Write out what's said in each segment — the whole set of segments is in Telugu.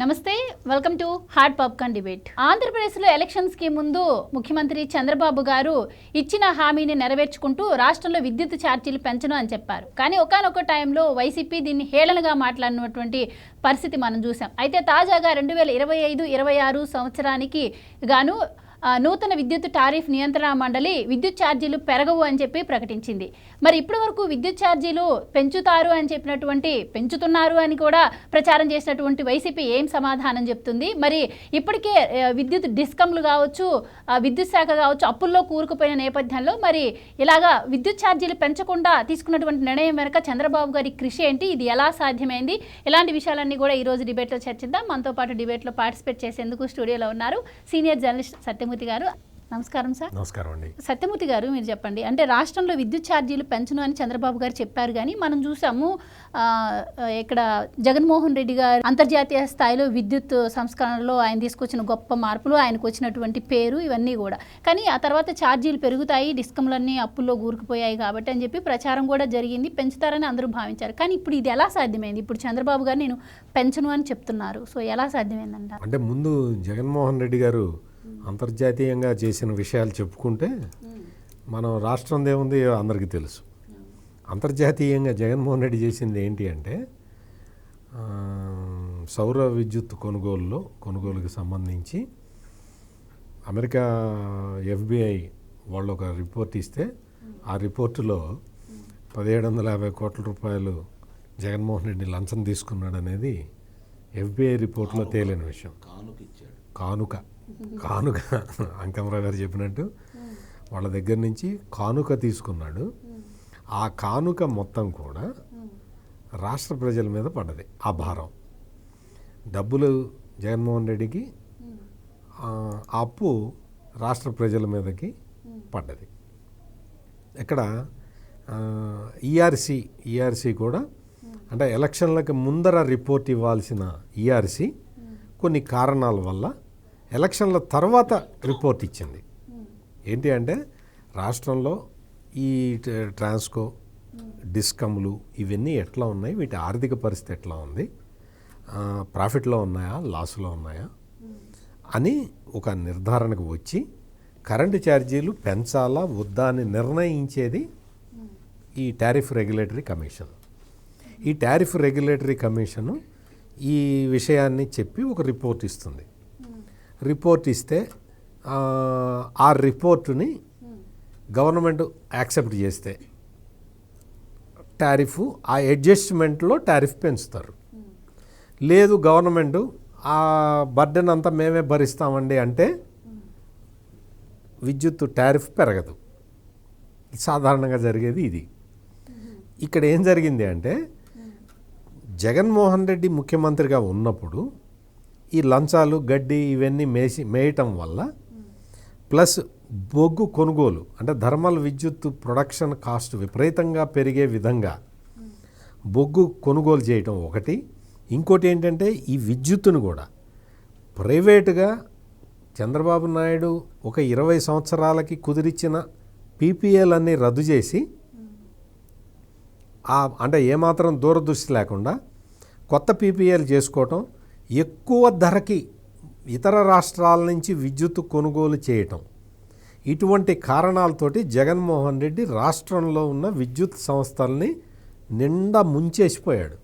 నమస్తే, welcome to hot popcorn debate. ఆంధ్రప్రదేశ్లో ఎలక్షన్స్కి ముందు ముఖ్యమంత్రి చంద్రబాబు గారు ఇచ్చిన హామీని నెరవేర్చుకుంటూ రాష్ట్రంలో విద్యుత్ ఛార్జీలు పెంచను అని చెప్పారు. కానీ ఒకానొక టైంలో వైసీపీ దీన్ని హేళనగా మాట్లాడినటువంటి పరిస్థితి మనం చూసాం. అయితే తాజాగా 2025-26 సంవత్సరానికి గాను నూతన విద్యుత్ టారిఫ్ నియంత్రణ మండలి విద్యుత్ ఛార్జీలు పెరగవు అని చెప్పి ప్రకటించింది. మరి ఇప్పటి వరకు విద్యుత్ ఛార్జీలు పెంచుతారు అని పెంచుతున్నారు అని కూడా ప్రచారం చేసినటువంటి వైసీపీ ఏం సమాధానం చెప్తుంది? మరి ఇప్పటికే విద్యుత్ డిస్కంలు కావచ్చు, విద్యుత్ శాఖ కావచ్చు అప్పుల్లో కూరుకుపోయిన నేపథ్యంలో మరి ఇలాగా విద్యుత్ ఛార్జీలు పెంచకుండా తీసుకున్నటువంటి నిర్ణయం వెనుక చంద్రబాబు గారి కృషి ఏంటి, ఇది ఎలా సాధ్యమైంది, ఇలాంటి విషయాలన్నీ కూడా ఈరోజు డిబేట్లో చర్చిద్దాం. మనతో పాటు డిబేట్లో పార్టిసిపేట్ చేసేందుకు స్టూడియోలో ఉన్నారు సీనియర్ జర్నలిస్ట్ సత్యమూర్తి గారు. నమస్కారం సార్. నమస్కారం అండి. సత్యమూర్తి గారు, మీరు చెప్పండి, అంటే రాష్ట్రంలో విద్యుత్ ఛార్జీలు పెంచను అని చంద్రబాబు గారు చెప్పారు, కానీ మనం చూసాము ఇక్కడ జగన్మోహన్ రెడ్డి గారు అంతర్జాతీయ స్థాయిలో విద్యుత్ సంస్కరణలో ఆయన తీసుకొచ్చిన గొప్ప మార్పులు, ఆయనకు వచ్చినటువంటి పేరు, ఇవన్నీ కూడా. కానీ ఆ తర్వాత ఛార్జీలు పెరుగుతాయి, డిస్కంలన్నీ అప్పుల్లో కూరుకుపోయాయి కాబట్టి అని చెప్పి ప్రచారం కూడా జరిగింది, పెంచుతారని అందరూ భావించారు. కానీ ఇప్పుడు ఇది ఎలా సాధ్యమైంది? ఇప్పుడు చంద్రబాబు గారు నేను పెంచను అని చెప్తున్నారు, సో ఎలా సాధ్యమైందంట? అంటే ముందు జగన్మోహన్ రెడ్డి గారు అంతర్జాతీయంగా చేసిన విషయాలు చెప్పుకుంటే మనం రాష్ట్రం ఏముంది అందరికీ తెలుసు. అంతర్జాతీయంగా జగన్మోహన్ రెడ్డి చేసింది ఏంటి అంటే సౌర విద్యుత్ కొనుగోలుకి సంబంధించి అమెరికా FBI వాళ్ళు ఒక రిపోర్ట్ ఇస్తే ఆ రిపోర్టులో 1750 కోట్ల రూపాయలు జగన్మోహన్ రెడ్డి లంచం తీసుకున్నాడు అనేది FBI రిపోర్ట్లో తేలిన విషయం. కానుక అంకమరావు గారు చెప్పినట్టు వాళ్ళ దగ్గర నుంచి కానుక తీసుకున్నాడు. ఆ కానుక మొత్తం కూడా రాష్ట్ర ప్రజల మీద పడ్డది. ఆ భారం డబ్బులు జగన్మోహన్ రెడ్డికి, అప్పు రాష్ట్ర ప్రజల మీదకి పడ్డది. ఇక్కడ ఈఆర్సీ కూడా అంటే ఎలక్షన్లకు ముందర రిపోర్ట్ ఇవ్వాల్సిన ఈఆర్సీ కొన్ని కారణాల వల్ల ఎలక్షన్ల తర్వాత రిపోర్ట్ ఇచ్చింది. ఏంటి అంటే రాష్ట్రంలో ఈ ట్రాన్స్కో, డిస్కమ్లు ఇవన్నీ ఎట్లా ఉన్నాయి, వీటి ఆర్థిక పరిస్థితి ఎట్లా ఉంది, ప్రాఫిట్లో ఉన్నాయా, లాస్లో ఉన్నాయా అని ఒక నిర్ధారణకు వచ్చి కరెంటు ఛార్జీలు పెంచాలా వద్దా అని నిర్ణయించేది ఈ టారిఫ్ రెగ్యులేటరీ కమిషన్. ఈ టారిఫ్ రెగ్యులేటరీ కమిషను ఈ విషయాన్ని చెప్పి ఒక రిపోర్ట్ ఇస్తుంది. రిపోర్ట్ ఇస్తే ఆ రిపోర్టుని గవర్నమెంట్ యాక్సెప్ట్ చేస్తే టారిఫ్, ఆ అడ్జస్ట్మెంట్లో టారిఫ్ పెంచుతారు. లేదు గవర్నమెంటు ఆ బర్డెన్ అంతా మేమే భరిస్తామండి అంటే విద్యుత్ టారిఫ్ పెరగదు. సాధారణంగా జరిగేది ఇది. ఇక్కడ ఏం జరిగింది అంటే జగన్మోహన్ రెడ్డి ముఖ్యమంత్రిగా ఉన్నప్పుడు ఈ లంచాలు, గడ్డి ఇవన్నీ మేయటం వల్ల ప్లస్ బొగ్గు కొనుగోలు అంటే థర్మల్ విద్యుత్ ప్రొడక్షన్ కాస్ట్ విపరీతంగా పెరిగే విధంగా బొగ్గు కొనుగోలు చేయటం ఒకటి. ఇంకోటి ఏంటంటే ఈ విద్యుత్తును కూడా ప్రైవేటుగా చంద్రబాబు నాయుడు ఒక 20 సంవత్సరాలకి కుదిరిచ్చిన PPAలు అన్నీ రద్దు చేసి అంటే ఏమాత్రం దూరదృష్టి లేకుండా కొత్త PPAలు చేసుకోవటం, ఎక్కువ ధరకి ఇతర రాష్ట్రాల నుంచి విద్యుత్ కొనుగోలు చేయటం, ఇటువంటి కారణాలతోటి జగన్మోహన్ రెడ్డి రాష్ట్రంలో ఉన్న విద్యుత్ సంస్థల్ని నిండా ముంచేసిపోయాడు.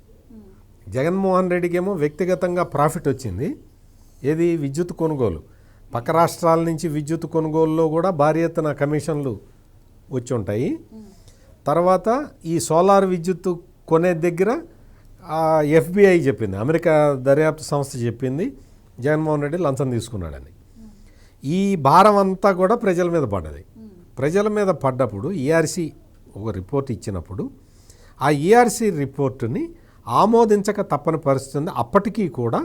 జగన్మోహన్ రెడ్డికి ఏమో వ్యక్తిగతంగా ప్రాఫిట్ వచ్చింది. ఏది? విద్యుత్ కొనుగోలు. పక్క రాష్ట్రాల నుంచి విద్యుత్ కొనుగోలులో కూడా భారీ ఎత్తున కమిషన్లు వచ్చి ఉంటాయి. తర్వాత ఈ సోలార్ విద్యుత్ కొనే దగ్గర FBI చెప్పింది, అమెరికా దర్యాప్తు సంస్థ చెప్పింది జగన్మోహన్ రెడ్డి లంచం తీసుకున్నాడని. ఈ భారం అంతా కూడా ప్రజల మీద పడ్డది. ప్రజల మీద పడ్డప్పుడు ఈఆర్సీ ఒక రిపోర్ట్ ఇచ్చినప్పుడు ఆ ఈఆర్సీ రిపోర్టుని ఆమోదించక తప్పని పరిస్థితి ఉంది. అప్పటికీ కూడా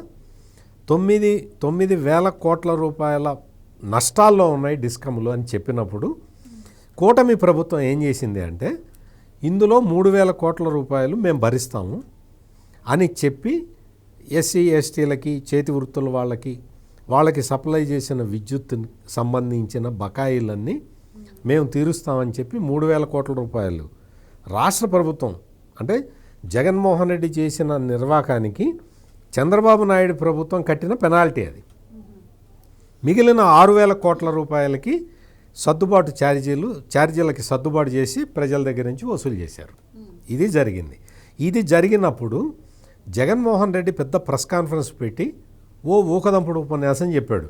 9,000 కోట్ల రూపాయల నష్టాల్లో ఉన్నాయి డిస్కమ్లు అని చెప్పినప్పుడు కూటమి ప్రభుత్వం ఏం చేసింది అంటే ఇందులో 3,000 కోట్ల రూపాయలు మేము భరిస్తాము అని చెప్పి SC STలకి, చేతి వృత్తుల వాళ్ళకి సప్లై చేసిన విద్యుత్ సంబంధించిన బకాయిలన్నీ మేము తీరుస్తామని చెప్పి 3,000 కోట్ల రూపాయలు రాష్ట్ర ప్రభుత్వం అంటే జగన్మోహన్ రెడ్డి చేసిన నిర్వాకానికి చంద్రబాబు నాయుడు ప్రభుత్వం కట్టిన పెనాల్టీ అది. మిగిలిన 6,000 కోట్ల రూపాయలకి సర్దుబాటు ఛార్జీలకి సర్దుబాటు చేసి ప్రజల దగ్గర నుంచి వసూలు చేశారు. ఇది జరిగింది. ఇది జరిగినప్పుడు జగన్మోహన్ రెడ్డి పెద్ద ప్రెస్ కాన్ఫరెన్స్ పెట్టి ఊకదంపుడు ఉపన్యాసం చెప్పాడు.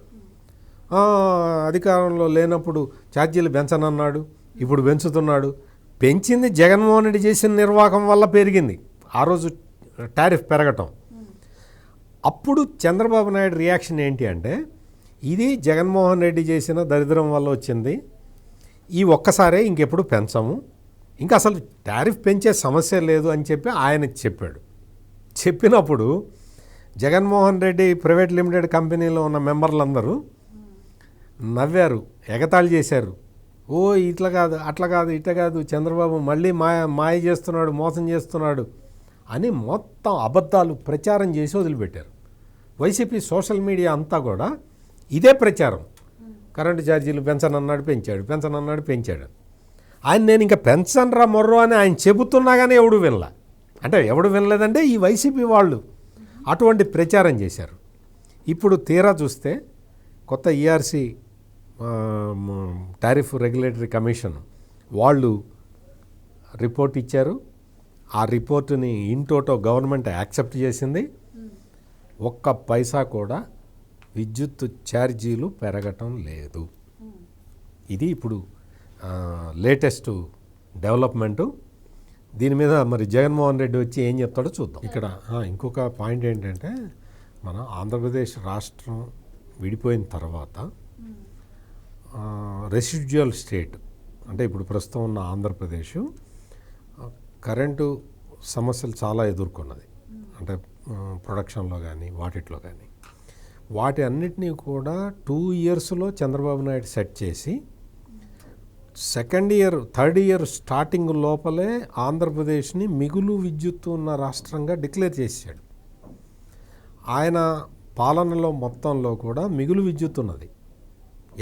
అధికారంలో లేనప్పుడు ఛార్జీలు పెంచనన్నాడు, ఇప్పుడు పెంచుతున్నాడు. పెంచింది జగన్మోహన్ రెడ్డి చేసిన నిర్వాహకం వల్ల పెరిగింది ఆ రోజు టారిఫ్ పెరగటం. అప్పుడు చంద్రబాబు నాయుడు రియాక్షన్ ఏంటి అంటే, ఇది జగన్మోహన్ రెడ్డి చేసిన దరిద్రం వల్ల వచ్చింది, ఈ ఒక్కసారే ఇంకెప్పుడు పెంచము, ఇంకా అసలు టారిఫ్ పెంచే సమస్య లేదు అని చెప్పి ఆయన చెప్పాడు. చెప్పినప్పుడు జగన్మోహన్ రెడ్డి ప్రైవేట్ లిమిటెడ్ కంపెనీలో ఉన్న మెంబర్లందరూ నవ్వారు, ఎగతాళి చేశారు. ఇట్లా కాదు, అట్లా కాదు, ఇట్లా కాదు, చంద్రబాబు మళ్ళీ మాయ చేస్తున్నాడు, మోసం చేస్తున్నాడు అని మొత్తం అబద్ధాలు ప్రచారం చేసి వదిలిపెట్టారు. వైసీపీ సోషల్ మీడియా అంతా కూడా ఇదే ప్రచారం. కరెంటు ఛార్జీలు పెంచనన్నాడు, పెంచాడు. ఆయన నేను ఇంకా పెంచనరా మొర్రో అని ఆయన చెబుతున్నా కానీ ఎవడు వినలా. అంటే ఎవడు వినలేదంటే ఈ వైసీపీ వాళ్ళు అటువంటి ప్రచారం చేశారు. ఇప్పుడు తీరా చూస్తే కొత్త ఈఆర్సీ టారిఫ్ రెగ్యులేటరీ కమిషన్ వాళ్ళు రిపోర్ట్ ఇచ్చారు. ఆ రిపోర్టుని ఇంటోటో గవర్నమెంట్ యాక్సెప్ట్ చేసింది. ఒక్క పైసా కూడా విద్యుత్ ఛార్జీలు పెరగటం లేదు. ఇది ఇప్పుడు లేటెస్ట్ డెవలప్మెంటు. దీని మీద మరి జగన్మోహన్ రెడ్డి వచ్చి ఏం చెప్తాడో చూద్దాం. ఇక్కడ ఇంకొక పాయింట్ ఏంటంటే, మన ఆంధ్రప్రదేశ్ రాష్ట్రం విడిపోయిన తర్వాత రెసిడ్యువల్ స్టేట్ అంటే ఇప్పుడు ప్రస్తుతం ఉన్న ఆంధ్రప్రదేశ్ కరెంటు సమస్యలు చాలా ఎదుర్కొన్నది. అంటే ప్రొడక్షన్లో కానీ వాటిట్లో కానీ వాటి అన్నిటినీ కూడా 2 ఇయర్స్లో చంద్రబాబు నాయుడు సెట్ చేసి థర్డ్ ఇయర్ స్టార్టింగ్ లోపలే ఆంధ్రప్రదేశ్ని మిగులు విద్యుత్తు ఉన్న రాష్ట్రంగా డిక్లేర్ చేశాడు. ఆయన పాలనలో మొత్తంలో కూడా మిగులు విద్యుత్ ఉన్నది.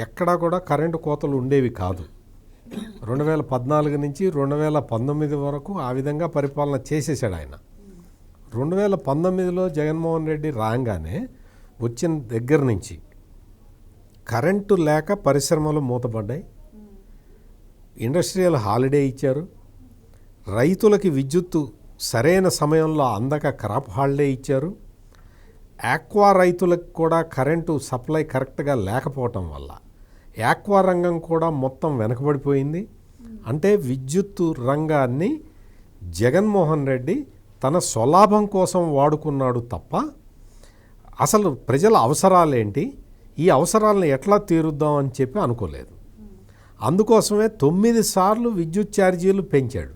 ఎక్కడా కూడా కరెంటు కోతలు ఉండేవి కాదు. 2014 నుంచి 2019 వరకు ఆ విధంగా పరిపాలన చేసేసాడు ఆయన. 2019లో జగన్మోహన్ రెడ్డి రాగానే వచ్చిన దగ్గర నుంచి కరెంటు లేక పరిశ్రమలు మూతపడ్డాయి, ఇండస్ట్రియల్ హాలిడే ఇచ్చారు, రైతులకి విద్యుత్తు సరైన సమయంలో అందక క్రాప్ హాలిడే ఇచ్చారు, ఆక్వా రైతులకు కూడా కరెంటు సప్లై కరెక్ట్గా లేకపోవటం వల్ల ఆక్వా రంగం కూడా మొత్తం వెనకబడిపోయింది. అంటే విద్యుత్తు రంగాన్ని జగన్మోహన్ రెడ్డి తన స్వలాభం కోసం వాడుకున్నాడు తప్ప అసలు ప్రజల అవసరాలేంటి, ఈ అవసరాలను ఎట్లా తీరుద్దాం అని చెప్పి అనుకోలేదు. అందుకోసమే 9 సార్లు విద్యుత్ ఛార్జీలు పెంచాడు.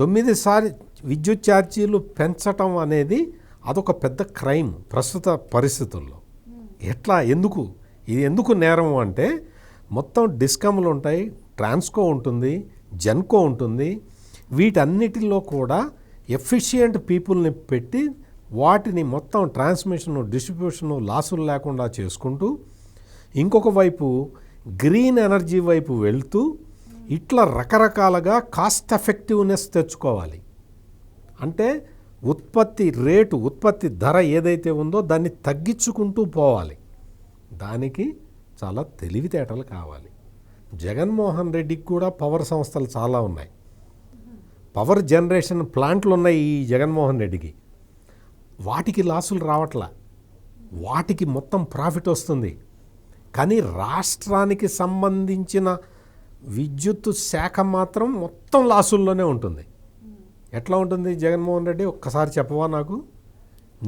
9 సార్లు విద్యుత్ ఛార్జీలు పెంచటం అనేది అదొక పెద్ద క్రైమ్ ప్రస్తుత పరిస్థితుల్లో. ఇది ఎందుకు నేరం అంటే, మొత్తం డిస్కమ్లు ఉంటాయి, ట్రాన్స్కో ఉంటుంది, జెన్కో ఉంటుంది, వీటన్నిటిలో కూడా ఎఫిషియంట్ పీపుల్ని పెట్టి వాటిని మొత్తం ట్రాన్స్మిషను డిస్ట్రిబ్యూషను లాసులు లేకుండా చేసుకుంటూ, ఇంకొక వైపు గ్రీన్ ఎనర్జీ వైపు వెళ్తూ ఇట్లా రకరకాలుగా కాస్ట్ ఎఫెక్టివ్నెస్ తెచ్చుకోవాలి. అంటే ఉత్పత్తి ధర ఏదైతే ఉందో దాన్ని తగ్గించుకుంటూ పోవాలి. దానికి చాలా తెలివితేటలు కావాలి. జగన్మోహన్ రెడ్డికి కూడా పవర్ సంస్థలు చాలా ఉన్నాయి, పవర్ జనరేషన్ ప్లాంట్లు ఉన్నాయి ఈ జగన్మోహన్ రెడ్డికి. వాటికి లాసులు రావట్లా, వాటికి మొత్తం ప్రాఫిట్ వస్తుంది. కానీ రాష్ట్రానికి సంబంధించిన విద్యుత్ శాఖ మాత్రం మొత్తం లాసుల్లోనే ఉంటుంది. ఎట్లా ఉంటుంది జగన్మోహన్ రెడ్డి, ఒక్కసారి చెప్పవా నాకు?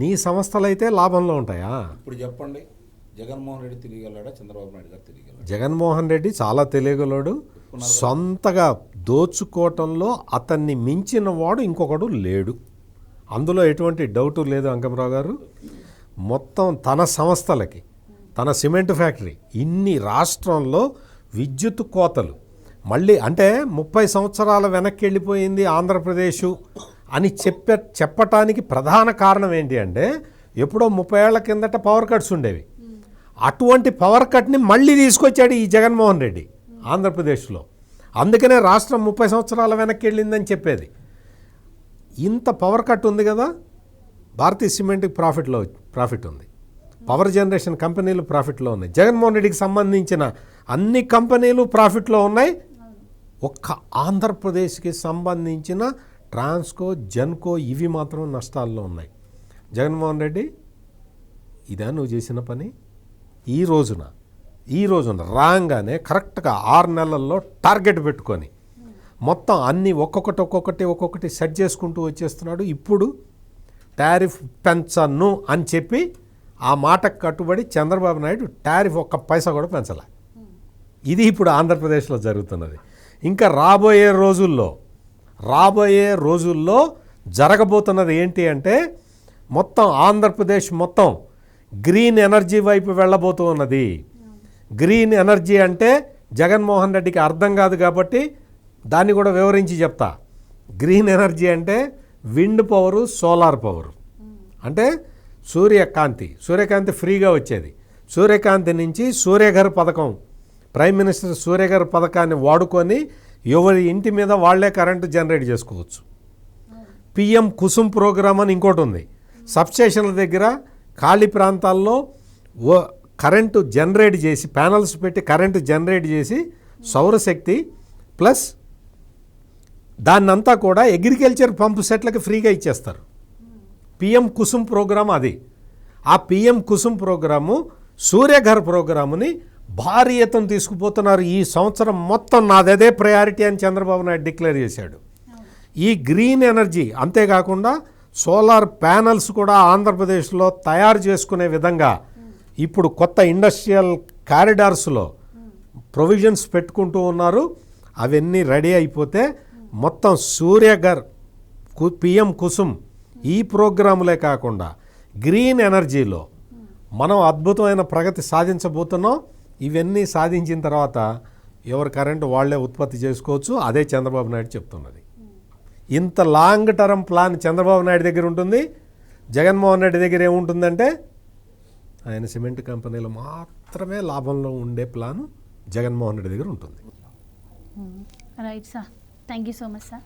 నీ సంస్థలు అయితే లాభంలో ఉంటాయా? ఇప్పుడు చెప్పండి, జగన్మోహన్ రెడ్డి తిరిగెళ్ళాడా, చంద్రబాబు నాయుడు గారు తిరిగెళ్ళాడా? జగన్మోహన్ రెడ్డి చాలా తెలియగలడు. సొంతగా దోచుకోవటంలో అతన్ని మించిన వాడు ఇంకొకడు లేడు, అందులో ఎటువంటి డౌటు లేదు అంకమరావు గారు. మొత్తం తన సంస్థలకి, తన సిమెంట్ ఫ్యాక్టరీ, ఇన్ని రాష్ట్రంలో విద్యుత్ కోతలు మళ్ళీ అంటే 30 సంవత్సరాల వెనక్కి వెళ్ళిపోయింది ఆంధ్రప్రదేశ్ అని చెప్పటానికి ప్రధాన కారణం ఏంటి అంటే, ఎప్పుడో 30 ఏళ్ల కిందట పవర్ కట్స్ ఉండేవి. అటువంటి పవర్ కట్ని మళ్ళీ తీసుకొచ్చాడు ఈ జగన్మోహన్ రెడ్డి ఆంధ్రప్రదేశ్లో. అందుకనే రాష్ట్రం 30 సంవత్సరాల వెనక్కి వెళ్ళిందని చెప్పేది. ఇంత పవర్ కట్ ఉంది కదా, భారతీయ సిమెంట్కి ప్రాఫిట్ ఉంది, పవర్ జనరేషన్ కంపెనీలు ప్రాఫిట్లో ఉన్నాయి, జగన్మోహన్ రెడ్డికి సంబంధించిన అన్ని కంపెనీలు ప్రాఫిట్లో ఉన్నాయి. ఒక్క ఆంధ్రప్రదేశ్కి సంబంధించిన ట్రాన్స్కో, జెన్కో ఇవి మాత్రం నష్టాల్లో ఉన్నాయి. జగన్మోహన్ రెడ్డి, ఇదా నువ్వు చేసిన పని? ఈ రోజున రాగానే కరెక్ట్గా 6 నెలల్లో టార్గెట్ పెట్టుకొని మొత్తం అన్నీ ఒక్కొక్కటి సెట్ చేసుకుంటూ వచ్చేస్తున్నాడు. ఇప్పుడు టారిఫ్ పెంచను అని చెప్పి ఆ మాటకు కట్టుబడి చంద్రబాబు నాయుడు టారిఫ్ ఒక్క పైసా కూడా పెంచలే. ఇది ఇప్పుడు ఆంధ్రప్రదేశ్లో జరుగుతున్నది. ఇంకా రాబోయే రోజుల్లో జరగబోతున్నది ఏంటి అంటే మొత్తం ఆంధ్రప్రదేశ్ మొత్తం గ్రీన్ ఎనర్జీ వైపు వెళ్ళబోతూ ఉన్నది. గ్రీన్ ఎనర్జీ అంటే జగన్మోహన్ రెడ్డికి అర్థం కాదు కాబట్టి దాన్ని కూడా వివరించి చెప్తా. గ్రీన్ ఎనర్జీ అంటే విండ్ పవరు, సోలార్ పవరు. అంటే సూర్యకాంతి ఫ్రీగా వచ్చేది. సూర్యకాంతి నుంచి సూర్యఘర్ పథకం, ప్రైమ్ మినిస్టర్ సూర్యఘర్ పథకాన్ని వాడుకొని ఎవరి ఇంటి మీద వాళ్లే కరెంటు జనరేట్ చేసుకోవచ్చు. పిఎం కుసుమ్ ప్రోగ్రామ్ అని ఇంకోటి ఉంది. సబ్స్టేషన్ల దగ్గర ఖాళీ ప్రాంతాల్లో కరెంటు జనరేట్ చేసి, ప్యానల్స్ పెట్టి కరెంటు జనరేట్ చేసి సౌరశక్తి ప్లస్ దాన్నంతా కూడా అగ్రికల్చర్ పంపు సెట్లకి ఫ్రీగా ఇచ్చేస్తారు. పిఎం కుసుమ్ ప్రోగ్రాం అది. ఆ పిఎం కుసుమ్ ప్రోగ్రాము సూర్యఘర్ ప్రోగ్రాముని భారీ ఎత్తున తీసుకుపోతున్నారు. ఈ సంవత్సరం మొత్తం నాదదే ప్రయారిటీ అని చంద్రబాబు నాయుడు డిక్లేర్ చేశాడు. ఈ గ్రీన్ ఎనర్జీ అంతేకాకుండా సోలార్ ప్యానల్స్ కూడా ఆంధ్రప్రదేశ్లో తయారు చేసుకునే విధంగా ఇప్పుడు కొత్త ఇండస్ట్రియల్ కారిడార్స్లో ప్రొవిజన్స్ పెట్టుకుంటూ ఉన్నారు. అవన్నీ రెడీ అయిపోతే మొత్తం సూర్యఘర్, పిఎం కుసుమ్ ఈ ప్రోగ్రాములే కాకుండా గ్రీన్ ఎనర్జీలో మనం అద్భుతమైన ప్రగతి సాధించబోతున్నాం. ఇవన్నీ సాధించిన తర్వాత ఎవరి కరెంటు వాళ్లే ఉత్పత్తి చేసుకోవచ్చు. అదే చంద్రబాబు నాయుడు చెప్తున్నది. ఇంత long term plan Chandrababu Naidu దగ్గర ఉంటుంది. జగన్మోహన్ రెడ్డి దగ్గర ఏముంటుందంటే ఆయన సిమెంట్ కంపెనీలు మాత్రమే లాభంలో ఉండే ప్లాను జగన్మోహన్ రెడ్డి దగ్గర ఉంటుంది. Right sir, thank you so much sir.